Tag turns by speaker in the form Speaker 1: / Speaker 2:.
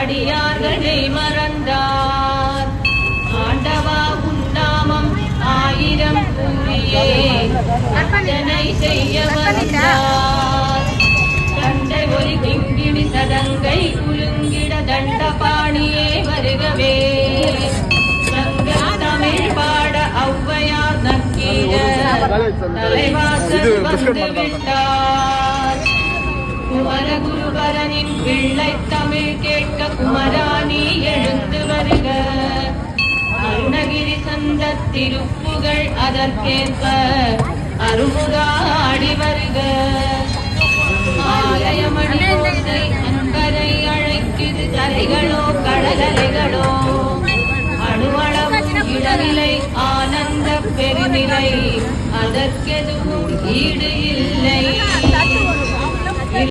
Speaker 1: அடியார்களை மறந்தார். ஆண்டவா உன்னாமம் 1000 கூறியே அர்ச்சனை செய்ய வந்தார். தண்டை ஒரு கிங்கிணி சதங்கை குலுங்கிட தண்டபாணியே வருகவே. சங்க தமிழ் பாட ஔவையார் நக்கீர தலைவாசல் வந்து விட்டார். குமரகுருபரனின் பிள்ளை தமிழ் கேட்க குமராணி எழுந்து வருக. அருணகிரி சந்த திருப்புகழ் அதற்கேற்ப அருமுகாடி வருக. ஆலயமணி ஓசை அன்பரை அழைக்குது. கரைகளோ கடலலைகளோ அணுவளவும் இடநிலை ஆனந்த பெருநிலை அதற்கெதுவும் ஈடு இல்லை.